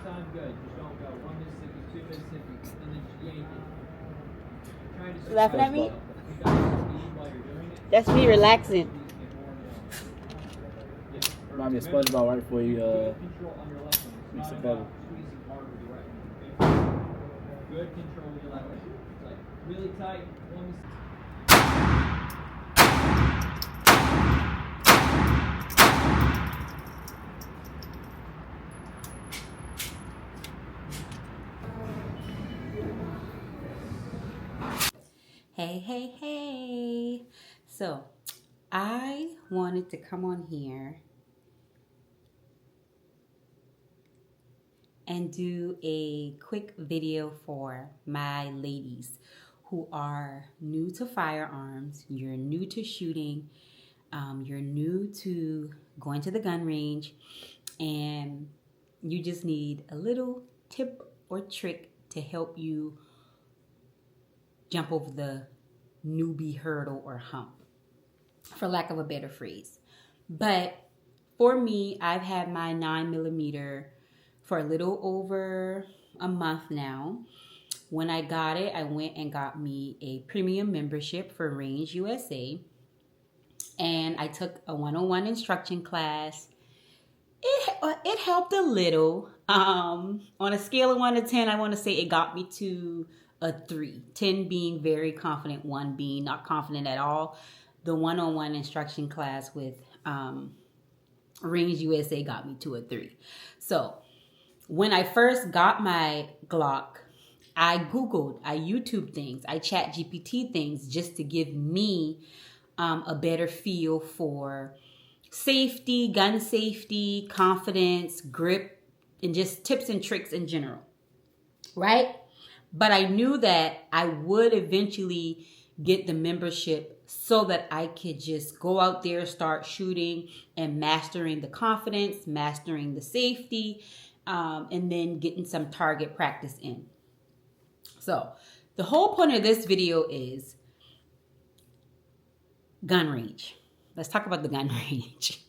time, good. Just don't go. 1 Mississippi, 2 Mississippi, and then just yank it. Trying to Laughing at me? you got to speed while you're doing it. That's me relaxing. Remind me of SpongeBob right before you Control on your left one. It's mix not it about better. squeezing hard with your right one. Okay? Good control with your left one. It's like really tight. 1 Mississippi. Hey, hey, hey. So, I wanted to come on here and do a quick video for my ladies who are new to firearms, you're new to shooting, you're new to going to the gun range, and you just need a little tip or trick to help you jump over the newbie hurdle or hump, for lack of a better phrase. But for me, I've had my 9mm for a little over a month now. When I got it, I went and got me a premium membership for Range USA, and I took a 101 instruction class. It helped a little. On a scale of 1 to 10, I want to say it got me to a 3. 10 being very confident, 1 being not confident at all. The 101 instruction class with Range USA got me to a 3. So when I first got my Glock, I Googled, I YouTubed things, I Chat GPT things just to give me a better feel for safety, gun safety, confidence, grip, and just tips and tricks in general, right? But I knew that I would eventually get the membership so that I could just go out there, start shooting and mastering the confidence, mastering the safety, and then getting some target practice in. So the whole point of this video is gun range. Let's talk about the gun range.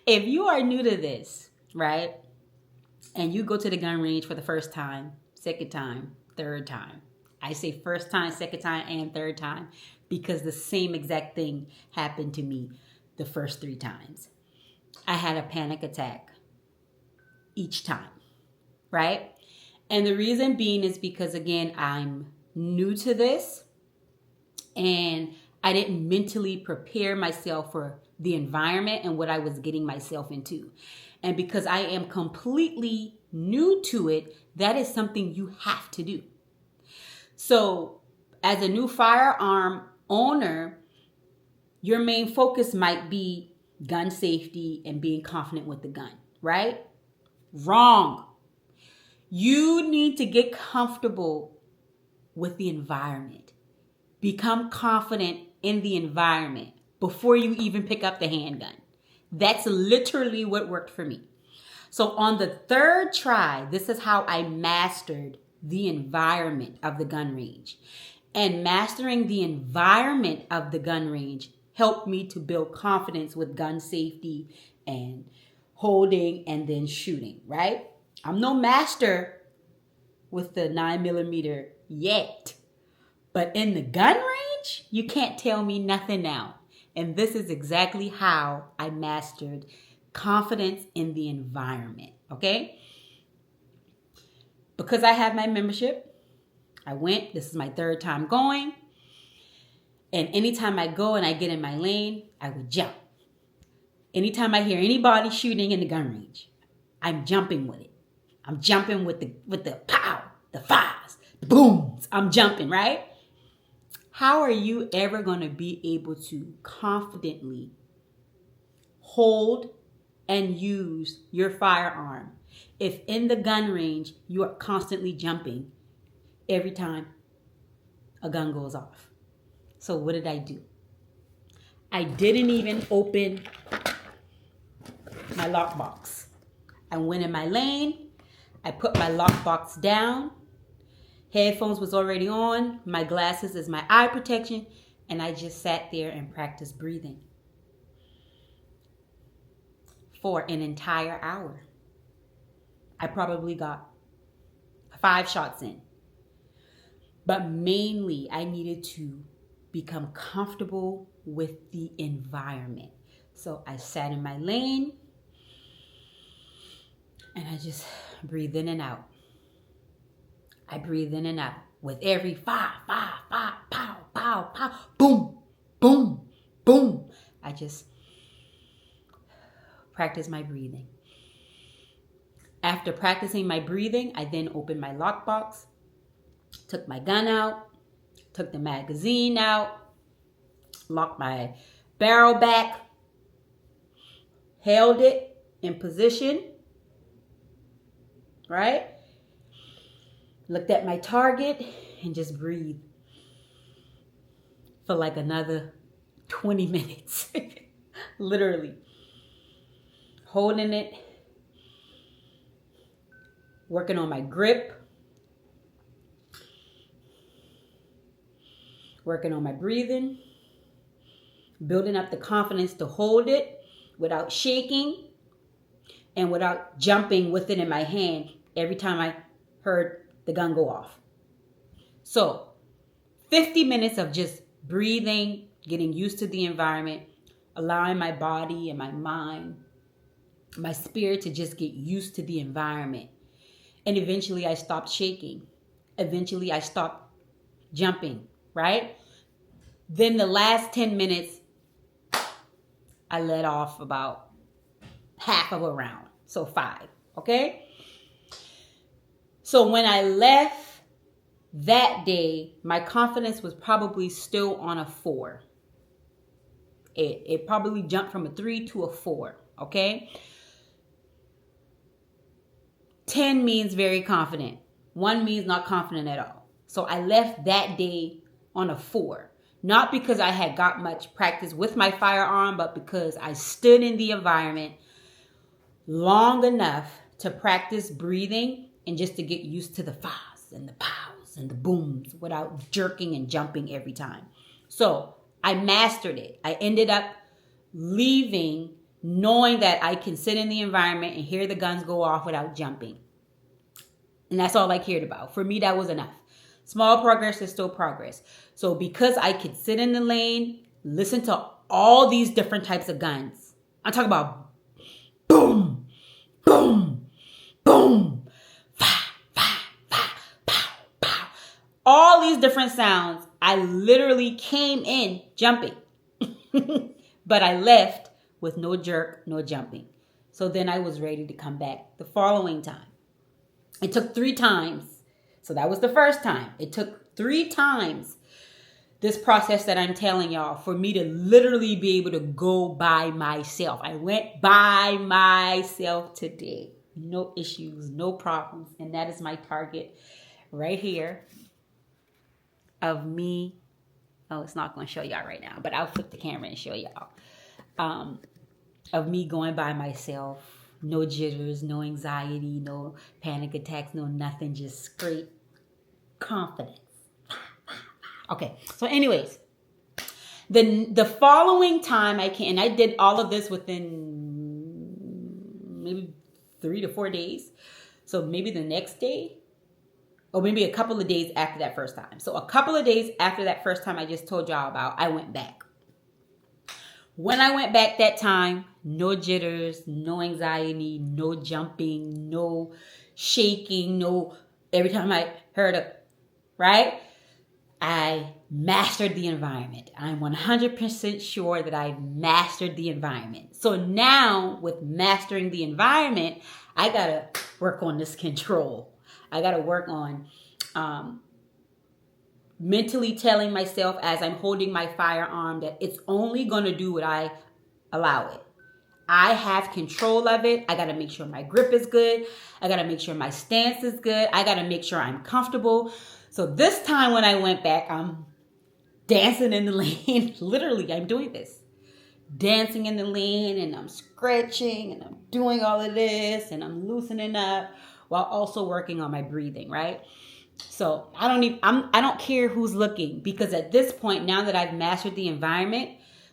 If you are new to this, right, and you go to the gun range for the first time, second time, third time. I say first time, second time, and third time because the same exact thing happened to me the first 3 times. I had a panic attack each time, right? And the reason being is because, again, I'm new to this and I didn't mentally prepare myself for the environment and what I was getting myself into. And because I am completely new to it, that is something you have to do. So as a new firearm owner, your main focus might be gun safety and being confident with the gun, right? Wrong. You need to get comfortable with the environment. Become confident in the environment before you even pick up the handgun. That's literally what worked for me. So on the 3rd try, this is how I mastered the environment of the gun range. And mastering the environment of the gun range helped me to build confidence with gun safety and holding and then shooting, right? I'm no master with the 9mm yet. But in the gun range, you can't tell me nothing now. And this is exactly how I mastered confidence in the environment, okay? Because I have my membership, I went. This is my 3rd time going. And anytime I go and I get in my lane, I would jump. Anytime I hear anybody shooting in the gun range, I'm jumping with it. I'm jumping with the pow, the fires, the booms. I'm jumping, right? How are you ever going to be able to confidently hold and use your firearm if in the gun range you are constantly jumping every time a gun goes off? So what did I do? I didn't even open my lockbox. I went in my lane. I put my lockbox down. Headphones was already on. My glasses is my eye protection. And I just sat there and practiced breathing for an entire hour. I probably got 5 shots in. But mainly, I needed to become comfortable with the environment. So I sat in my lane and I just breathe in and out. I breathe in and out with every pow, pow, boom, boom, boom. I just practice my breathing. After practicing my breathing, I then opened my lockbox, took my gun out, took the magazine out, locked my barrel back, held it in position, right? Looked at my target and just breathed for like another 20 minutes. Literally. Holding it. Working on my grip. Working on my breathing. Building up the confidence to hold it without shaking and without jumping with it in my hand every time I heard the gun go off. So 50 minutes of just breathing, getting used to the environment, allowing my body and my mind, my spirit to just get used to the environment. And eventually I stopped shaking. Eventually I stopped jumping, right? Then the last 10 minutes, I let off about half of a round. So 5, okay? So when I left that day, my confidence was probably still on a 4. It probably jumped from a 3 to a 4, okay? 10 means very confident. 1 means not confident at all. So I left that day on a 4. Not because I had got much practice with my firearm, but because I stood in the environment long enough to practice breathing and just to get used to the fahs and the pows and the booms without jerking and jumping every time. So I mastered it. I ended up leaving knowing that I can sit in the environment and hear the guns go off without jumping. And that's all I cared about. For me, that was enough. Small progress is still progress. So because I could sit in the lane, listen to all these different types of guns. I'm talking about boom, boom, boom, fa, fa, fa, pow, pow. All these different sounds. I literally came in jumping. But I left with no jerk, no jumping. So then I was ready to come back the following time. It took 3 times. So that was the first time. It took 3 times, this process that I'm telling y'all, for me to literally be able to go by myself. I went by myself today. No issues, no problems. And that is my target right here of me. Oh, it's not going to show y'all right now, but I'll flip the camera and show y'all. Of me going by myself. No jitters, no anxiety, no panic attacks, no nothing. Just straight confidence. Okay, so anyways, the following time and I did all of this within maybe 3 to 4 days. So maybe the next day, or maybe a couple of days after that first time. So a couple of days after that first time I just told y'all about, I went back. When I went back that time, no jitters, no anxiety, no jumping, no shaking, no every time I heard a, right? I mastered the environment. I'm 100% sure that I mastered the environment. So now with mastering the environment, I got to work on this control. I got to work on mentally telling myself as I'm holding my firearm that it's only going to do what I allow it. I have control of it. I got to make sure my grip is good. I got to make sure my stance is good. I got to make sure I'm comfortable. So this time when I went back, I'm dancing in the lane. Literally, I'm doing this. Dancing in the lane, and I'm stretching, and I'm doing all of this, and I'm loosening up while also working on my breathing, right? So I don't care who's looking, because at this point, now that I've mastered the environment,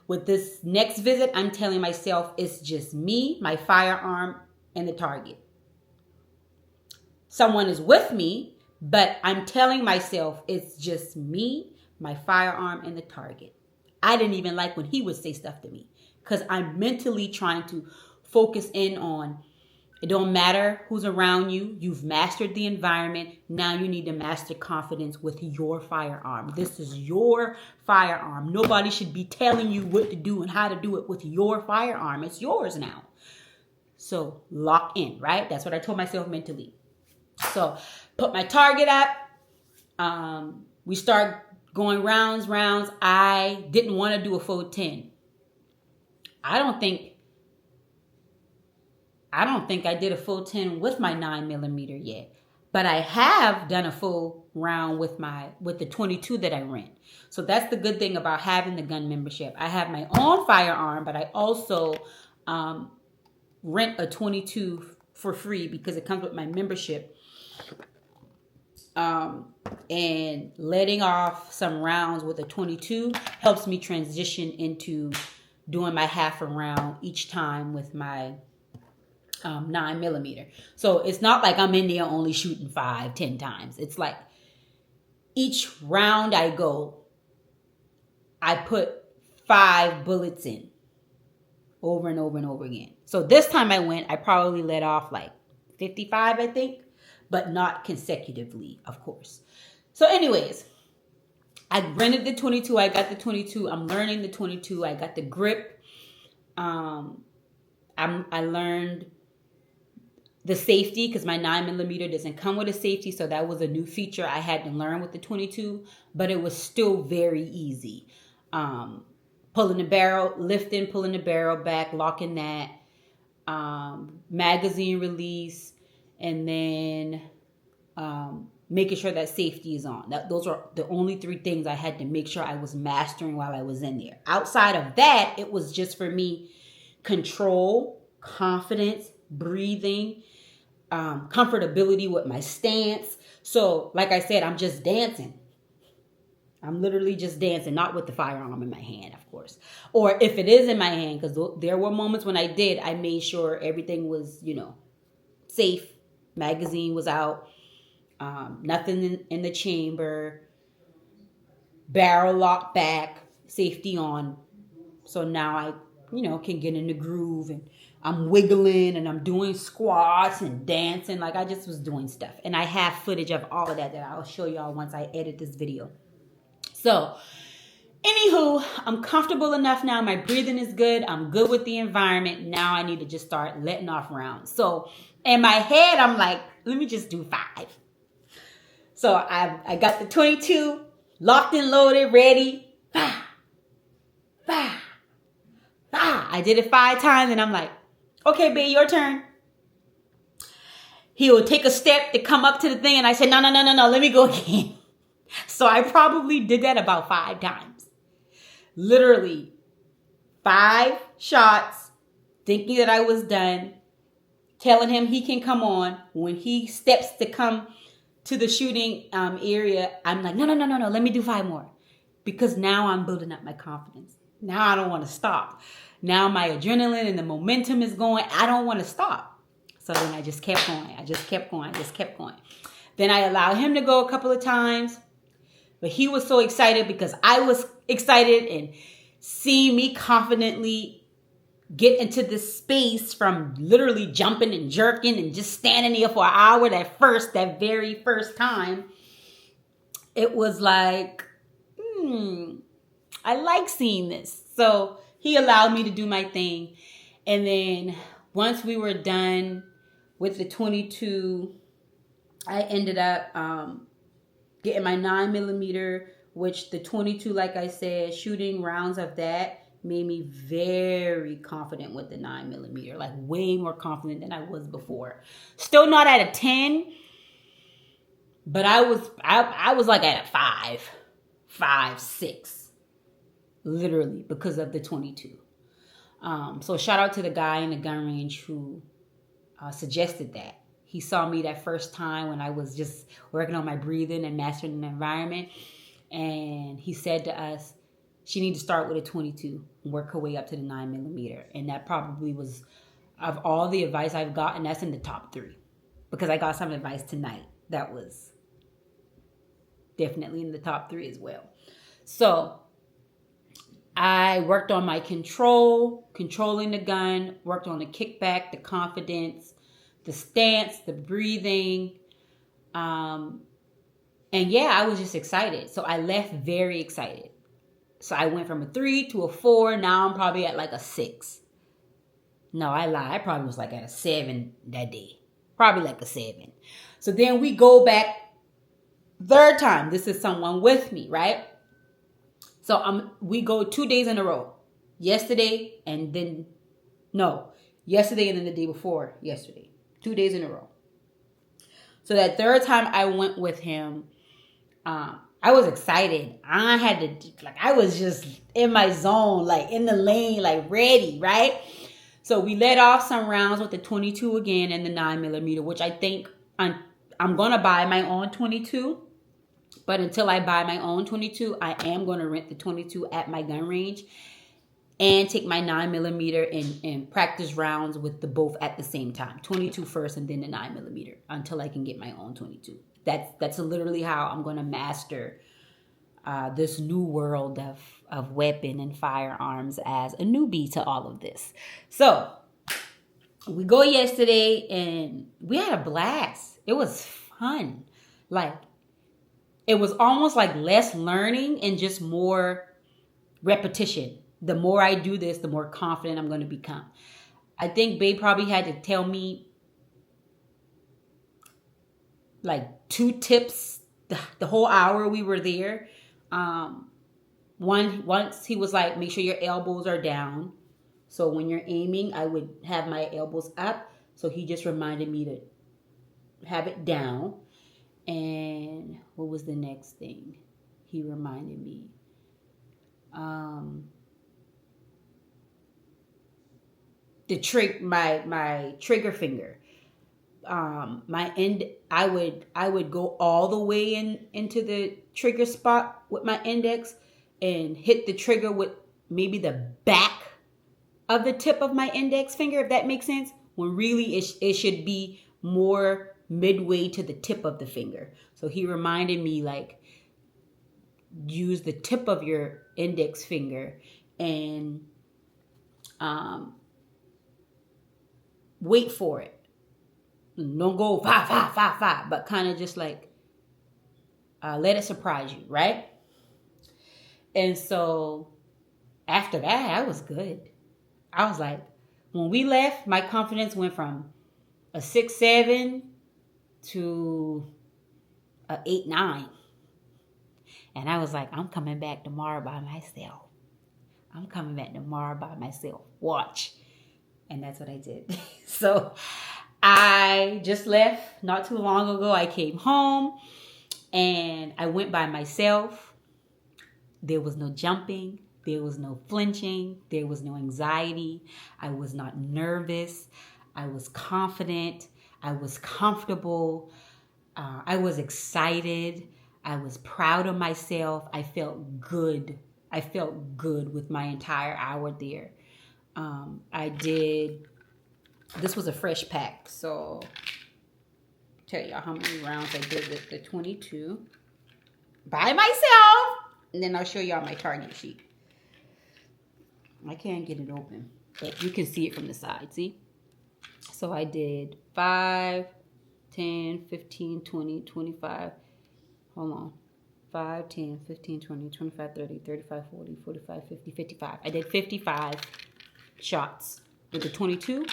with this next visit, I'm telling myself it's just me, my firearm, and the target. someone is with me, but I'm telling myself it's just me, my firearm, and the target. I didn't even like when he would say stuff to me because I'm mentally trying to focus in on it don't matter who's around you. You've mastered the environment. Now you need to master confidence with your firearm. This is your firearm. Nobody should be telling you what to do and how to do it with your firearm. It's yours now. So lock in, right? That's what I told myself mentally. So put my target up. We start going rounds. I didn't want to do a full 10. I don't think I did a full 10 with my 9mm yet, but I have done a full round with the 22 that I rent. So that's the good thing about having the gun membership. I have my own firearm, but I also rent a 22 for free because it comes with my membership. And letting off some rounds with a 22 helps me transition into doing my half a round each time with my 9mm. So it's not like I'm in there only shooting 5-10 times. It's like each round I go, I put 5 bullets in over and over and over again. So this time I went, I probably let off like 55, I think, but not consecutively, of course. So anyways, I rented the 22. I got the 22. I'm learning the 22. I got the grip. I learned the safety because my 9mm doesn't come with a safety. So that was a new feature I had to learn with the 22, but it was still very easy. Pulling the barrel, lifting, pulling the barrel back, locking that, magazine release, and then making sure that safety is on. Those are the only 3 things I had to make sure I was mastering while I was in there. Outside of that, it was just for me control, confidence, breathing, comfortability with my stance. So like I said, I'm just dancing. I'm literally just dancing, not with the firearm in my hand, of course. Or if it is in my hand, because there were moments when I made sure everything was, safe. Magazine was out. Nothing in the chamber. Barrel locked back. Safety on. So now I, can get in the groove and I'm wiggling and I'm doing squats and dancing. Like I just was doing stuff. And I have footage of all of that I'll show y'all once I edit this video. So, anywho, I'm comfortable enough now. My breathing is good. I'm good with the environment. Now I need to just start letting off rounds. So, in my head, I'm like, let me just do 5. So, I got the 22 locked and loaded, ready. 5. I did it 5 times and I'm like, okay, babe, your turn. He will take a step to come up to the thing and I said, no, let me go again. So I probably did that about 5 times. Literally 5 shots, thinking that I was done, telling him he can come on. When he steps to come to the shooting area, I'm like, no, let me do 5 more. Because now I'm building up my confidence. Now I don't want to stop. Now my adrenaline and the momentum is going. I don't want to stop. So then I just kept going. Then I allowed him to go a couple of times. But he was so excited because I was excited and seeing me confidently get into this space from literally jumping and jerking and just standing there for an hour that very first time. It was like, I like seeing this. So he allowed me to do my thing. And then once we were done with the 22, I ended up getting my 9mm, which the 22, like I said, shooting rounds of that made me very confident with the 9mm, like way more confident than I was before. Still not at a 10, but I was like at a 5, 6, literally because of the 22. So shout out to the guy in the gun range who suggested that. He saw me that first time when I was just working on my breathing and mastering the environment. And he said to us, she needs to start with a 22 and work her way up to the 9mm. And that probably was, of all the advice I've gotten, that's in the top 3. because I got some advice tonight that was definitely in the top 3 as well. So I worked on my controlling the gun, worked on the kickback, the confidence, the stance, the breathing. And yeah, I was just excited. So I left very excited. So I went from a 3 to a 4. Now I'm probably at like a 6. No, I lied. I probably was like at a 7 that day. Probably like a 7. So then we go back third time. This is someone with me, right? So we go 2 days in a row. Yesterday and then the day before yesterday. 2 days in a row. So that third time I went with him, I was excited. I was just in my zone, like in the lane, like ready, right? So we let off some rounds with the 22 again and the 9mm, which I think I'm going to buy my own 22. But until I buy my own 22, I am going to rent the 22 at my gun range and take my 9mm and practice rounds with the both at the same time. 22 first and then the 9mm until I can get my own 22. That's literally how I'm going to master this new world of weapon and firearms as a newbie to all of this. So we go yesterday and we had a blast. It was fun. Like, it was almost like less learning and just more repetition. The more I do this, the more confident I'm going to become. I think Babe probably had to tell me like 2 tips the whole hour we were there. Once he was like, make sure your elbows are down. So when you're aiming, I would have my elbows up. So he just reminded me to have it down. And what was the next thing he reminded me? My trigger finger. My end, I would go all the way into the trigger spot with my index and hit the trigger with maybe the back of the tip of my index finger, if that makes sense, when really it should be more midway to the tip of the finger. So he reminded me, like, use the tip of your index finger and wait for it. Don't go fa, but kind of just like let it surprise you, right? And so after that, I was good. I was like, when we left, my confidence went from a 6-7 to a 8-9. And I was like, I'm coming back tomorrow by myself. Watch. And that's what I did. So I just left not too long ago. I came home and I went by myself. There was no jumping. There was no flinching. There was no anxiety. I was not nervous. I was confident. I was comfortable. I was excited. I was proud of myself. I felt good. I felt good with my entire hour there. This was a fresh pack. So tell y'all how many rounds I did with the 22 by myself. And then I'll show y'all my target sheet. I can't get it open, but you can see it from the side, see? So I did 5, 10, 15, 20, 25. Hold on. 5, 10, 15, 20, 25, 30, 35, 40, 45, 50, 55. I did 55 shots with the 22.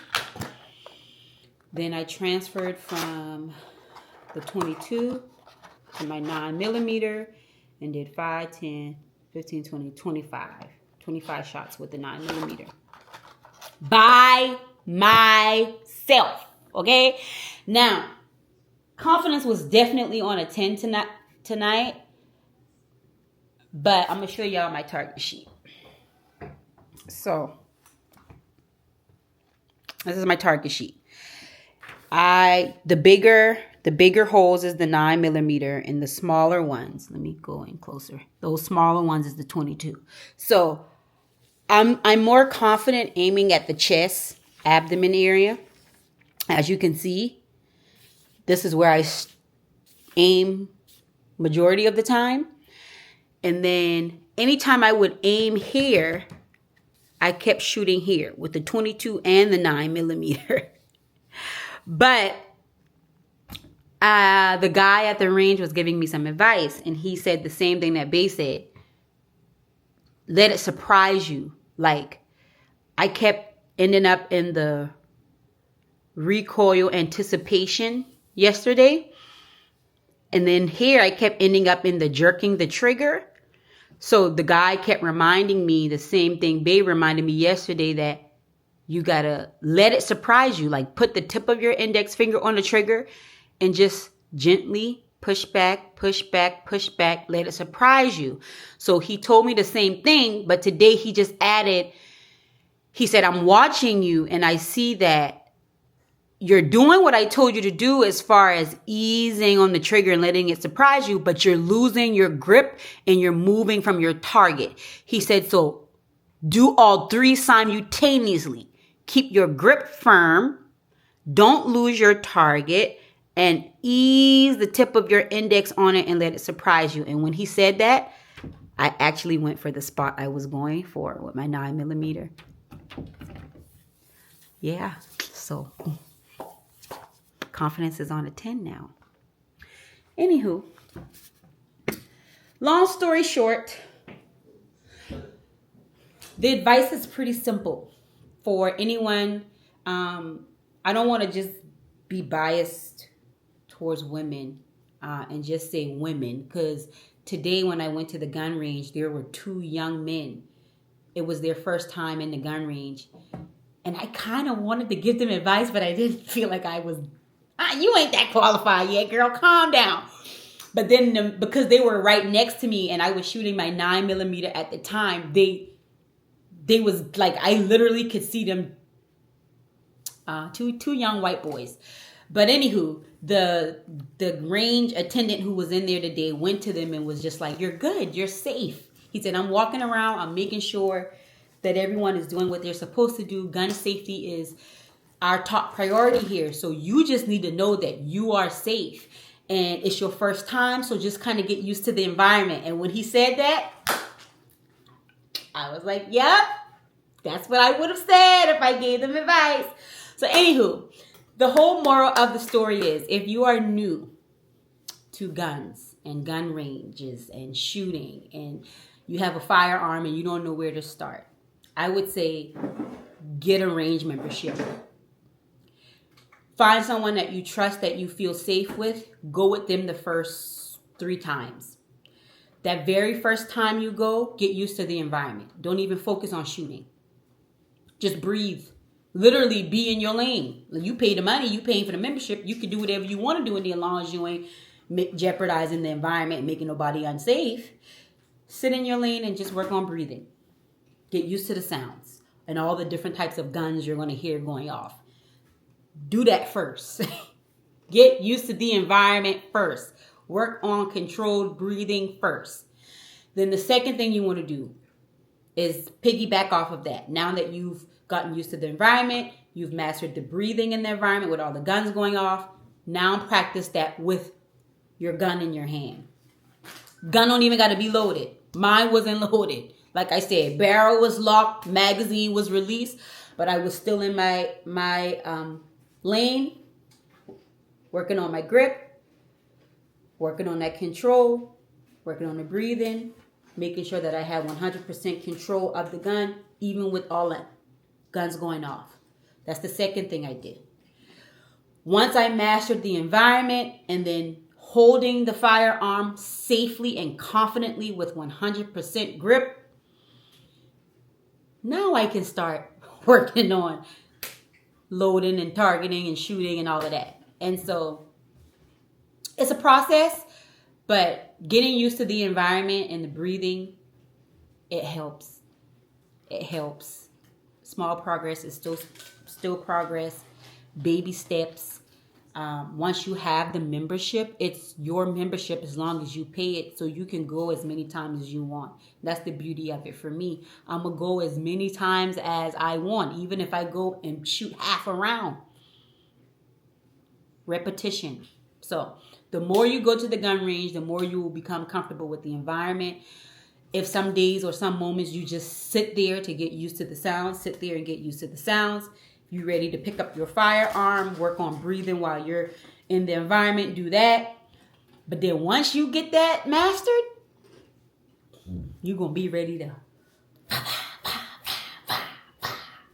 Then I transferred from the 22 to my 9mm and did 5, 10, 15, 20, 25. 25 shots with the 9mm. By myself. Okay? Now, confidence was definitely on a 10 tonight. But I'm going to show y'all my target sheet. So, this is my target sheet. The bigger holes is the 9mm, and the smaller ones, let me go in closer. Those smaller ones is the 22. So, I'm more confident aiming at the chest, abdomen area. As you can see, This is where I aim majority of the time. And then anytime I would aim here, I kept shooting here with the 22 and the 9mm. But the guy at the range was giving me some advice, and he said the same thing that Bay said. Let it surprise you. Like, I kept ending up in the recoil anticipation yesterday. And then here I kept ending up in the jerking the trigger. So the guy kept reminding me the same thing Bay reminded me yesterday, that you got to let it surprise you. Like, put the tip of your index finger on the trigger and just gently push back, push back, push back. Let it surprise you. So he told me the same thing, but today he just added, he said, I'm watching you and I see that you're doing what I told you to do as far as easing on the trigger and letting it surprise you, but you're losing your grip and you're moving from your target. He said, so do all three simultaneously. Keep your grip firm. Don't lose your target and ease the tip of your index on it and let it surprise you. And when he said that, I actually went for the spot I was going for with my 9mm. Yeah, so confidence is on a 10 now. Anywho, long story short, the advice is pretty simple for anyone. I don't want to just be biased towards women and just say women, because today when I went to the gun range, there were two young men. It was their first time in the gun range. And I kind of wanted to give them advice, but I didn't feel like I was, you ain't that qualified yet, girl, calm down. But then because they were right next to me and I was shooting my 9mm at the time, they was like, I literally could see them, two young white boys. But anywho, the range attendant who was in there today went to them and was just like, you're good, you're safe. He said, I'm walking around, I'm making sure that everyone is doing what they're supposed to do. Gun safety is our top priority here. So you just need to know that you are safe. And it's your first time, so just kind of get used to the environment. And when he said that, I was like, yep, that's what I would have said if I gave them advice. So anywho, the whole moral of the story is, if you are new to guns and gun ranges and shooting, and you have a firearm and you don't know where to start, I would say get a range membership. Find someone that you trust, that you feel safe with. Go with them the first 3 times. That very first time you go, get used to the environment. Don't even focus on shooting. Just breathe. Literally be in your lane. You pay the money, you paying for the membership. You can do whatever you want to do in there as long as you ain't jeopardizing the environment and making nobody unsafe. Sit in your lane and just work on breathing. Get used to the sounds and all the different types of guns you're going to hear going off. Do that first. Get used to the environment first. Work on controlled breathing first. Then the second thing you want to do is piggyback off of that. Now that you've gotten used to the environment, you've mastered the breathing in the environment with all the guns going off, now practice that with your gun in your hand. Gun don't even got to be loaded. Mine wasn't loaded. Like I said, barrel was locked, magazine was released, but I was still in my lane, working on my grip, working on that control, working on the breathing, making sure that I had 100% control of the gun, even with all that guns going off. That's the second thing I did. Once I mastered the environment and then holding the firearm safely and confidently with 100% grip, now I can start working on loading and targeting and shooting and all of that. And so it's a process, but getting used to the environment and the breathing, it helps. It helps. Small progress is still progress. Baby steps. Once you have the membership, it's your membership as long as you pay it, so you can go as many times as you want. That's the beauty of it for me. I'm going to go as many times as I want, even if I go and shoot half a round. Repetition. So the more you go to the gun range, the more you will become comfortable with the environment. If some days or some moments you just sit there to get used to the sounds, sit there and get used to the sounds. If you're ready to pick up your firearm, work on breathing while you're in the environment, do that. But then once you get that mastered, you're going to be ready to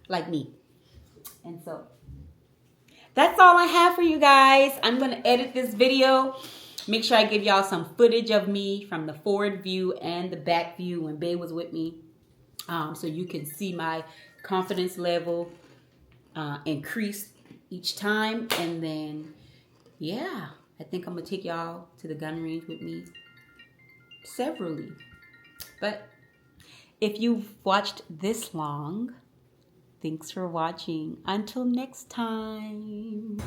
like me. And so that's all I have for you guys. I'm going to edit this video. Make sure I give y'all some footage of me from the forward view and the back view when Bae was with me. So you can see my confidence level increase each time. And then, yeah, I think I'm going to take y'all to the gun range with me severally. But if you've watched this long, thanks for watching. Until next time.